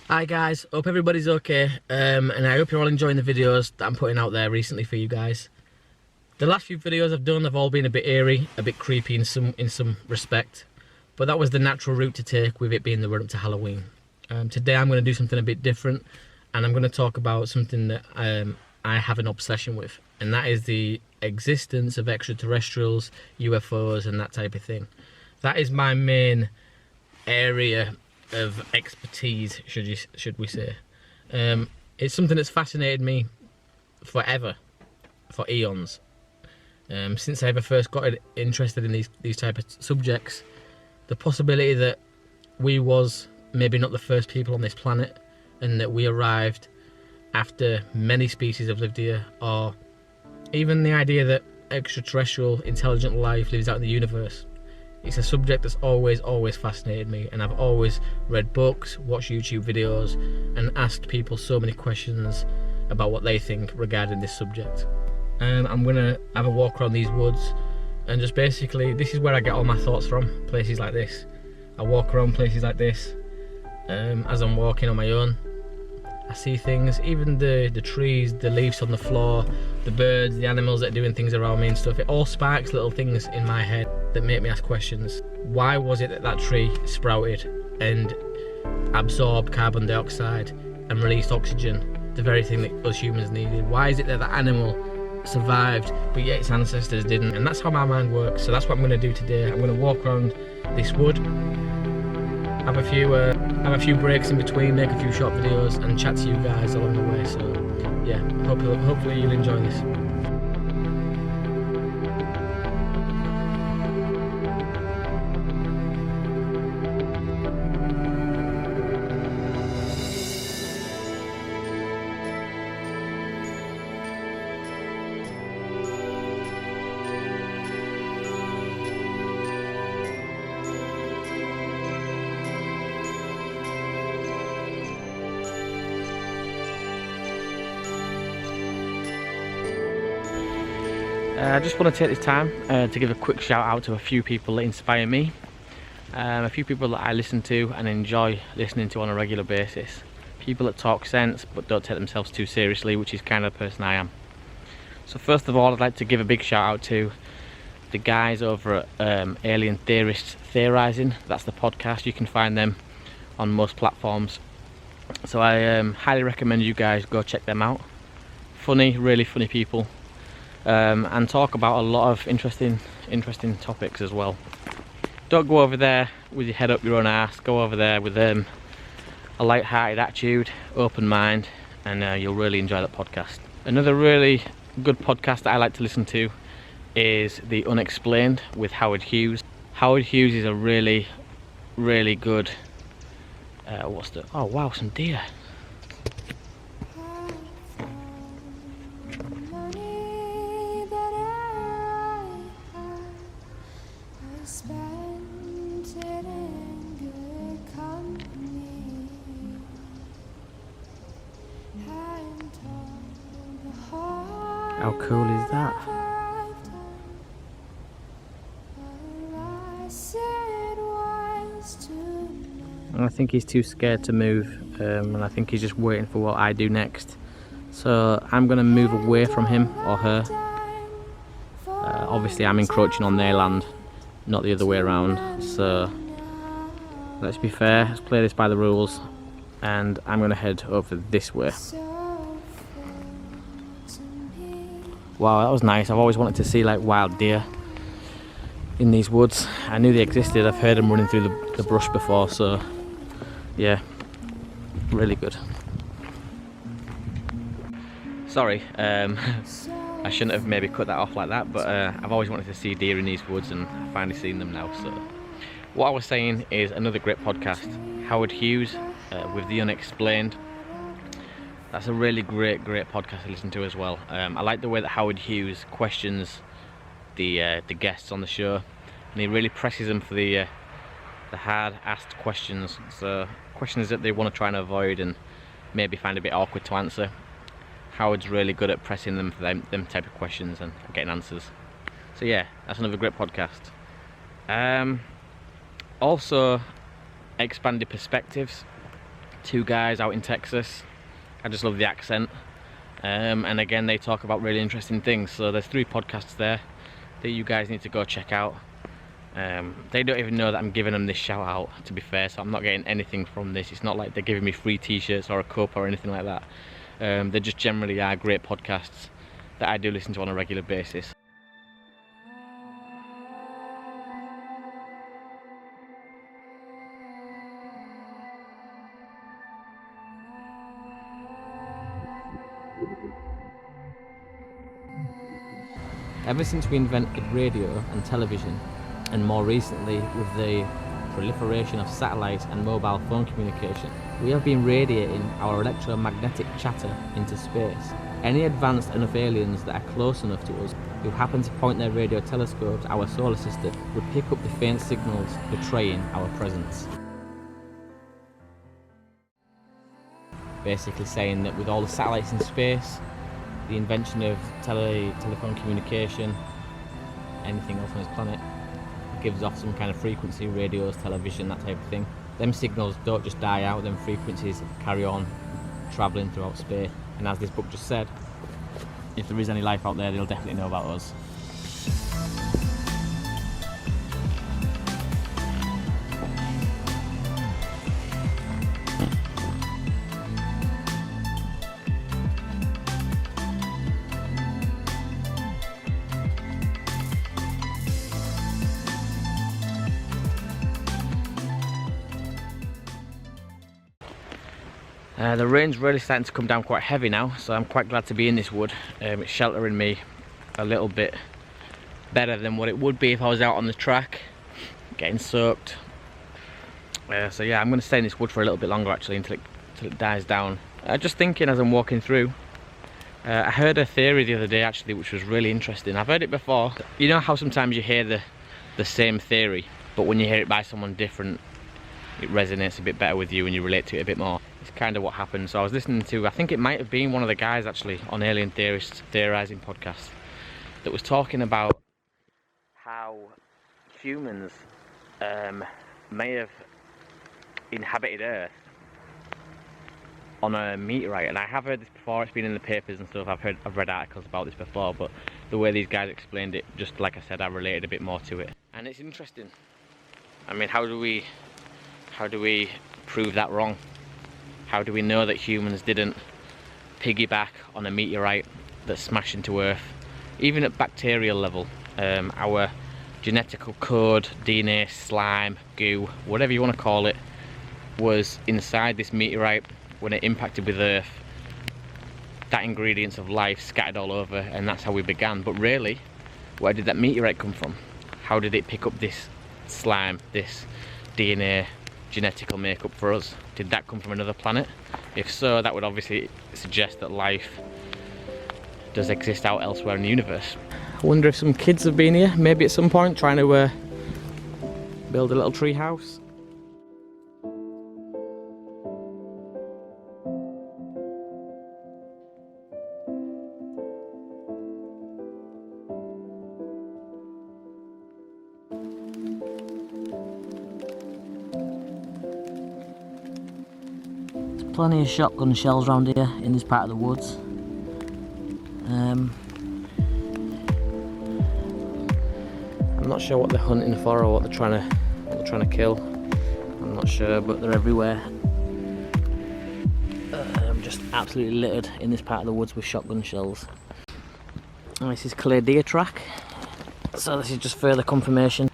Hi guys, hope everybody's okay, and I hope you're all enjoying the videos that I'm putting out there recently for you guys. The last few videos I've done have all been a bit eerie, a bit creepy in some respect, but that was the natural route to take with it being the run up to Halloween. Today I'm going to do something a bit different, and I'm going to talk about something that I have an obsession with, and that is the existence of extraterrestrials, UFOs and that type of thing. That is my main area of expertise, should we say. It's something that's fascinated me forever, for eons. Since I ever first got interested in these type of subjects, the possibility that we was maybe not the first people on this planet, and that we arrived after many species have lived here, or even the idea that extraterrestrial intelligent life lives out in the universe. It's a subject that's always fascinated me, and I've always read books, watched YouTube videos, and asked people so many questions about what they think regarding this subject. I'm gonna have a walk around these woods, and just basically, this is where I get all my thoughts from, places like this. I walk around places like this, as I'm walking on my own. I see things, even the trees, the leaves on the floor, the birds, the animals that are doing things around me and stuff. It all sparks little things in my head that make me ask questions. Why was it that that tree sprouted and absorbed carbon dioxide and released oxygen, the very thing that us humans needed? Why is it that the animal survived but yet its ancestors didn't? And that's how my mind works. So that's what I'm going to do today. I'm going to walk around this wood, have a few breaks in between, make a few short videos, and chat to you guys along the way. So yeah, hopefully you'll enjoy this. I just want to take this time to give a quick shout out to a few people that inspire me, a few people that I listen to and enjoy listening to on a regular basis, people that talk sense but don't take themselves too seriously, which is kind of the person I am. So first of all, I'd like to give a big shout out to the guys over at Alien Theorists Theorizing. That's the podcast. You can find them on most platforms, so I highly recommend you guys go check them out. Funny, really funny people. And talk about a lot of interesting topics as well. Don't go over there with your head up your own arse. Go over there with a light-hearted attitude, open mind, and you'll really enjoy that podcast. Another really good podcast that I like to listen to is The Unexplained with Howard Hughes. Howard Hughes is a really good oh wow, some deer. How cool is that? And I think he's too scared to move, and I think he's just waiting for what I do next. So I'm going to move away from him or her. Obviously I'm encroaching on their land, not the other way around. So let's be fair, let's play this by the rules, and I'm going to head over this way. Wow, that was nice. I've always wanted to see like wild deer in these woods. I knew they existed. I've heard them running through the brush before, so yeah, really good. Sorry, I shouldn't have maybe cut that off like that, but I've always wanted to see deer in these woods, and I've finally seen them now. So what I was saying is another great podcast, Howard Hughes with The Unexplained. That's a really great podcast to listen to as well. I like the way that Howard Hughes questions the guests on the show, and he really presses them for the hard asked questions, so questions that they want to try and avoid and maybe find a bit awkward to answer. Howard's really good at pressing them for them type of questions and getting answers. So yeah, that's another great podcast. Also, expanded perspectives. two guys out in Texas. I just love the accent. And again, they talk about really interesting things. So there's 3 podcasts there that you guys need to go check out. They don't even know that I'm giving them this shout out, to be fair, so I'm not getting anything from this. It's not like they're giving me free t-shirts or a cup or anything like that. They just generally are great podcasts that I do listen to on a regular basis. Ever since we invented radio and television, and more recently with the proliferation of satellite and mobile phone communication, we have been radiating our electromagnetic chatter into space. Any advanced enough aliens that are close enough to us, who happen to point their radio telescopes at our solar system, would pick up the faint signals betraying our presence. Basically saying that with all the satellites in space, the invention of telephone communication, anything else on this planet, gives off some kind of frequency, radios, television, that type of thing. Them signals don't just die out, them frequencies carry on travelling throughout space. And as this book just said, if there is any life out there, they'll definitely know about us. The rain's really starting to come down quite heavy now, so I'm quite glad to be in this wood. It's sheltering me a little bit better than what it would be if I was out on the track getting soaked. So yeah, I'm going to stay in this wood for a little bit longer actually until it dies down. Just thinking as I'm walking through, I heard a theory the other day actually which was really interesting. I've heard it before. You know how sometimes you hear the same theory, but when you hear it by someone different, it resonates a bit better with you and you relate to it a bit more. It's kind of what happened. So I was listening to, I think it might have been one of the guys actually on Alien Theorists Theorizing podcast that was talking about how humans may have inhabited Earth on a meteorite. And I have heard this before, it's been in the papers and stuff, I've read articles about this before, but the way these guys explained it, just like I said, I related a bit more to it. And it's interesting. I mean, how do we prove that wrong? How do we know that humans didn't piggyback on a meteorite that smashed into Earth? Even at bacterial level, our genetical code, DNA, slime, goo, whatever you want to call it, was inside this meteorite when it impacted with Earth. That ingredients of life scattered all over, and that's how we began. But really, where did that meteorite come from? How did it pick up this slime, this DNA, genetical makeup for us? Did that come from another planet? If so, that would obviously suggest that life does exist out elsewhere in the universe. I wonder if some kids have been here, maybe at some point, trying to build a little tree house. Plenty of shotgun shells around here in this part of the woods. I'm not sure what they're hunting for or what they're trying to kill. I'm not sure, but they're everywhere. I'm just absolutely littered in this part of the woods with shotgun shells. And this is clear deer track, so this is just further confirmation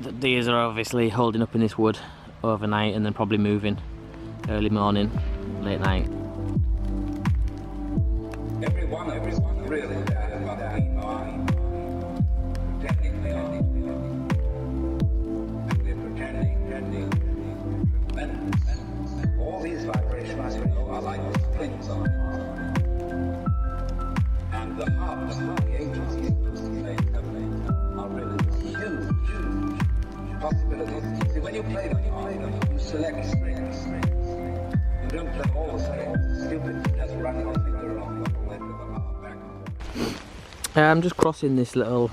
that deers are obviously holding up in this wood overnight and then probably moving early morning, late night. Everyone really bad about being mine. Pretending they are. They're pretending. Tremendous. All these vibrations, you know, are like splints on it. And the hubs, the agencies are really huge possibilities. See, when you play them, you select strings. You don't play all the strings. Stupid, just run your finger along the length of the bar back. I'm just crossing this little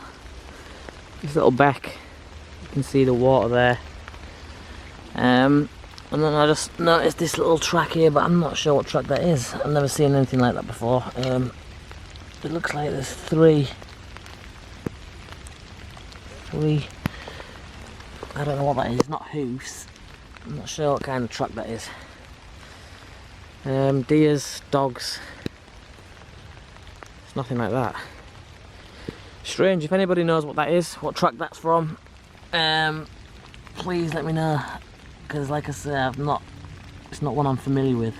beck. You can see the water there. And then I just noticed this little track here, but I'm not sure what track that is. I've never seen anything like that before. It looks like there's three. I don't know what that is. Not hoofs. I'm not sure what kind of track that is. Deers, dogs. It's nothing like that. Strange. If anybody knows what that is, what track that's from, please let me know. Because, like I say, it's not one I'm familiar with.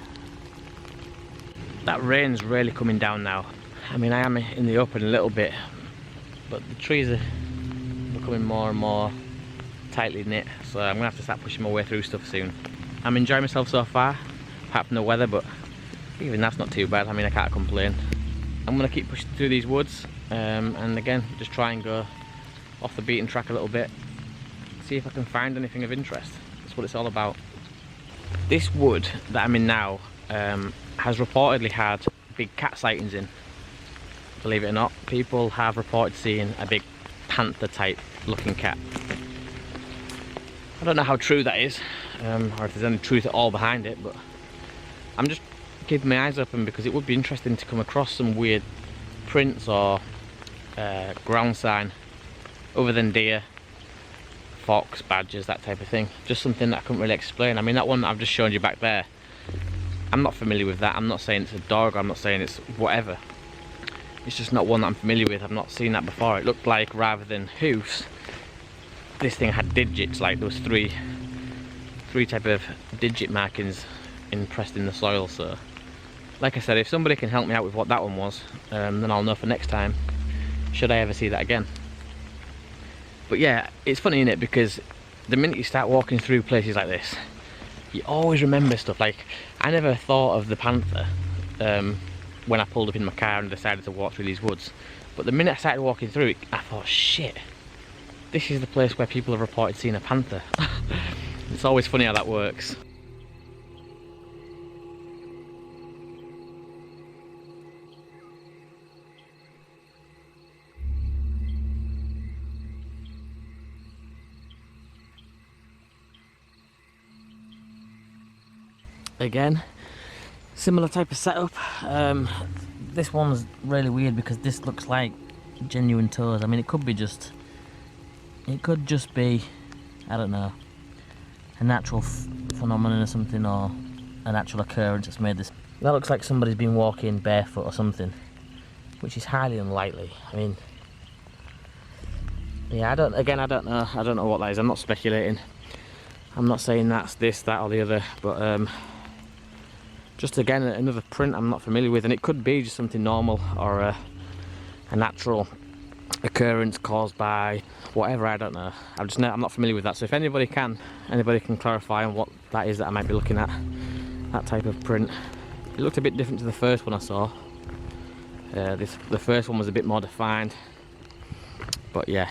That rain's really coming down now. I mean, I am in the open a little bit, but the trees are becoming more and more tightly knit, so I'm gonna have to start pushing my way through stuff soon. I'm enjoying myself so far, apart from the weather, but even that's not too bad. I mean, I can't complain. I'm gonna keep pushing through these woods, and again, just try and go off the beaten track a little bit, see if I can find anything of interest. That's what it's all about. This wood that I'm in now has reportedly had big cat sightings in. Believe it or not, people have reported seeing a big panther type looking cat. I don't know how true that is, or if there's any truth at all behind it, but I'm just keeping my eyes open because it would be interesting to come across some weird prints or ground sign other than deer, fox, badgers, that type of thing. Just something that I couldn't really explain. I mean, that one that I've just shown you back there, I'm not familiar with that. I'm not saying it's a dog, I'm not saying it's whatever. It's just not one that I'm familiar with. I've not seen that before. It looked like, rather than hoofs, this thing had digits, like there was three type of digit markings impressed in the soil. So like I said, if somebody can help me out with what that one was, then I'll know for next time, should I ever see that again. But yeah, it's funny, innit, because the minute you start walking through places like this, you always remember stuff. Like, I never thought of the panther when I pulled up in my car and decided to walk through these woods, but the minute I started walking through it, I thought, shit, this is the place where people have reported seeing a panther. It's always funny how that works. Again, similar type of setup. This one's really weird because this looks like genuine toes. I mean, it could just be, I don't know, a natural phenomenon or something, or a natural occurrence that's made this. That looks like somebody's been walking barefoot or something, which is highly unlikely. I mean, yeah, I don't know what that is. I'm not speculating. I'm not saying that's this, that or the other, but just again, another print I'm not familiar with, and it could be just something normal or a natural occurrence caused by whatever. I don't know. I'm not familiar with that. So if anybody can clarify on what that is that I might be looking at, that type of print. It looked a bit different to the first one I saw. The first one was a bit more defined, but yeah.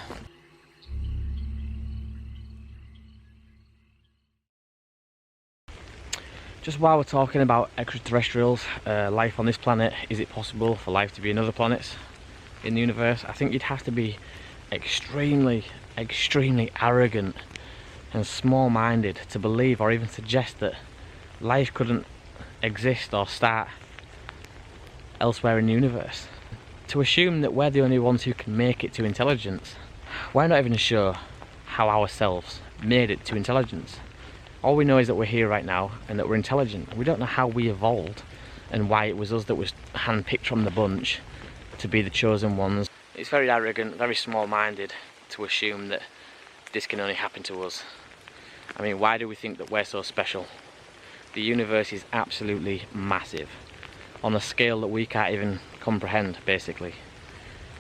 Just while we're talking about extraterrestrials, life on this planet, is it possible for life to be in other planets in the universe? I think you'd have to be extremely arrogant and small-minded to believe or even suggest that life couldn't exist or start elsewhere in the universe. To assume that we're the only ones who can make it to intelligence, we're not even sure how ourselves made it to intelligence. All we know is that we're here right now and that we're intelligent. We don't know how we evolved and why it was us that was handpicked from the bunch to be the chosen ones. It's very arrogant, very small-minded to assume that this can only happen to us. I mean, why do we think that we're so special? The universe is absolutely massive, on a scale that we can't even comprehend, basically.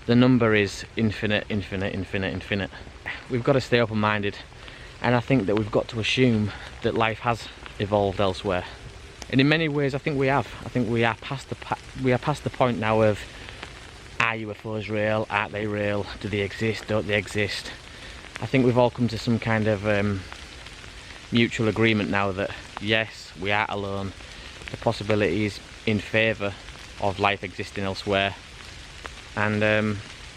The number is infinite, infinite, infinite, infinite. We've got to stay open-minded. And I think that we've got to assume that life has evolved elsewhere. And in many ways, I think we have. I think we are past the point now of, are UFOs real? Aren't they real? Do they exist? Don't they exist? I think we've all come to some kind of mutual agreement now that yes, we are alone. The possibilities in favour of life existing elsewhere. And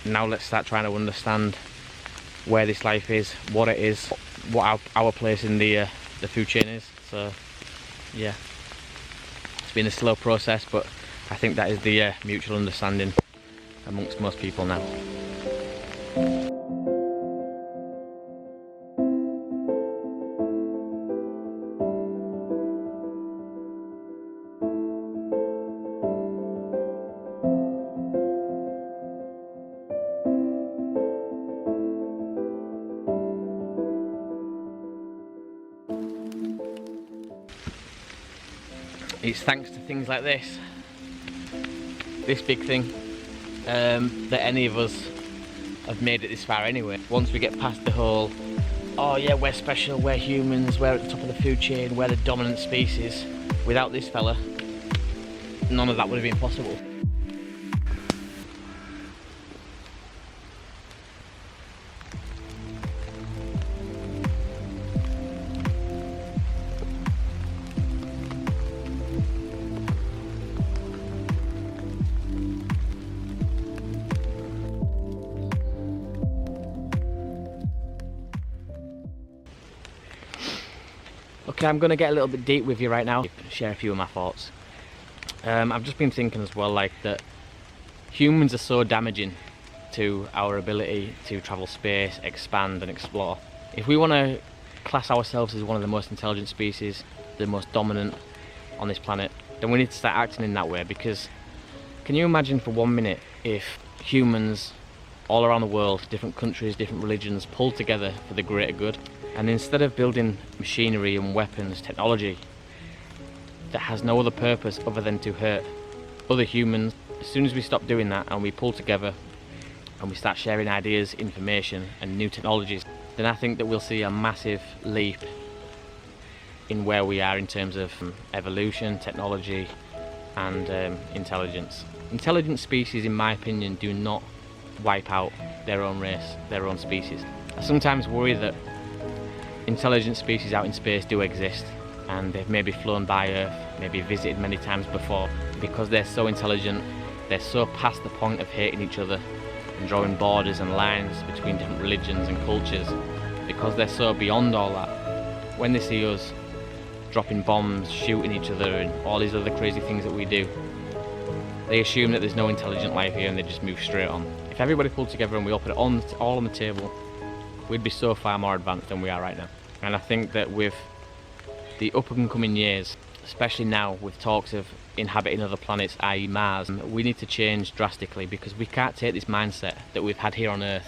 now let's start trying to understand where this life is, what it is, what our place in the the food chain is. So yeah, it's been a slow process, but I think that is the mutual understanding amongst most people now. It's thanks to things like this big thing, that any of us have made it this far anyway. Once we get past the whole, oh yeah, we're special, we're humans, we're at the top of the food chain, we're the dominant species, without this fella, none of that would have been possible. Okay, I'm going to get a little bit deep with you right now, share a few of my thoughts. I've just been thinking as well, like, that humans are so damaging to our ability to travel space, expand and explore. If we want to class ourselves as one of the most intelligent species, the most dominant on this planet, then we need to start acting in that way. Because can you imagine for 1 minute if humans all around the world, different countries, different religions, pulled together for the greater good? And instead of building machinery and weapons, technology that has no other purpose other than to hurt other humans, as soon as we stop doing that and we pull together and we start sharing ideas, information and new technologies, then I think that we'll see a massive leap in where we are in terms of evolution, technology and intelligence. Intelligent species, in my opinion, do not wipe out their own race, their own species. I sometimes worry that intelligent species out in space do exist, and they've maybe flown by Earth, maybe visited many times before. Because they're so intelligent, they're so past the point of hating each other and drawing borders and lines between different religions and cultures. Because they're so beyond all that, when they see us dropping bombs, shooting each other and all these other crazy things that we do, they assume that there's no intelligent life here and they just move straight on. If everybody pulled together and we all put it all on the table, we'd be so far more advanced than we are right now. And I think that with the up and coming years, especially now with talks of inhabiting other planets, i.e. Mars, we need to change drastically, because we can't take this mindset that we've had here on Earth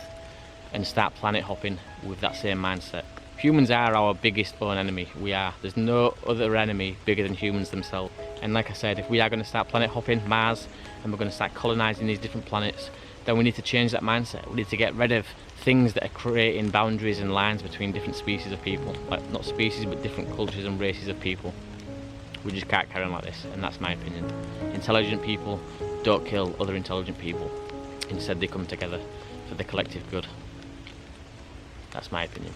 and start planet hopping with that same mindset. Humans are our biggest own enemy. We are. There's no other enemy bigger than humans themselves. And like I said, if we are going to start planet hopping Mars and we're going to start colonising these different planets, then we need to change that mindset. We need to get rid of things that are creating boundaries and lines between different species of people. Like, not species, but different cultures and races of people. We just can't carry on like this, and that's my opinion. Intelligent people don't kill other intelligent people. Instead, they come together for the collective good. That's my opinion.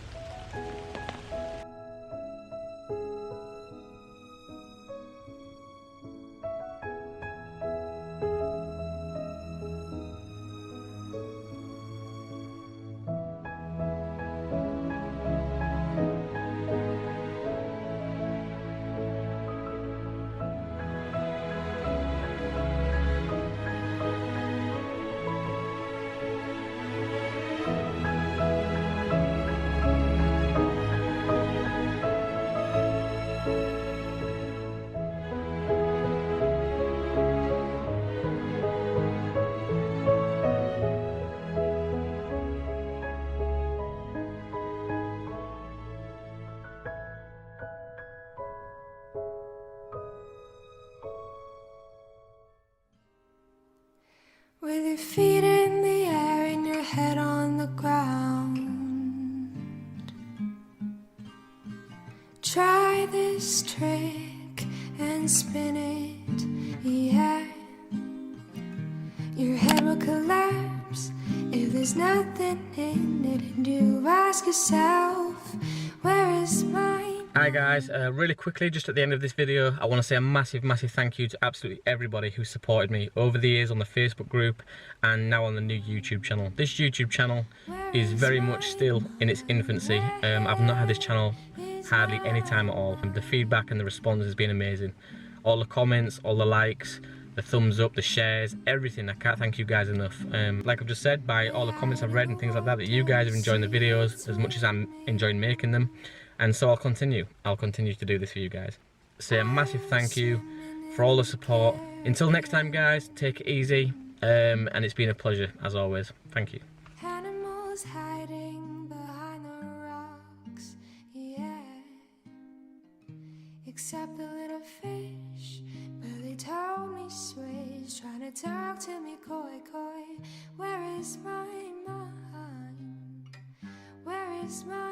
With your feet in the air and your head on the ground, try this trick and spin it, yeah. Your head will collapse if there's nothing in it, and you ask yourself, where is mine? Hi guys, really quickly, just at the end of this video, I want to say a massive thank you to absolutely everybody who supported me over the years on the Facebook group and now on the new YouTube channel. This YouTube channel is very much still in its infancy. I've not had this channel hardly any time at all. The feedback and the response has been amazing. All the comments, all the likes, the thumbs up, the shares, everything. I can't thank you guys enough. Like I've just said, by all the comments I've read and things like that, that you guys are enjoying the videos as much as I'm enjoying making them. And so I'll continue to do this for you guys. Say a massive thank you for all the support. Until next time guys, take it easy, and it's been a pleasure as always. Thank you. Animals hiding behind the rocks, yeah. Except the little fish, but they told me swish, trying to talk to me coy. Where is my mind? Where is my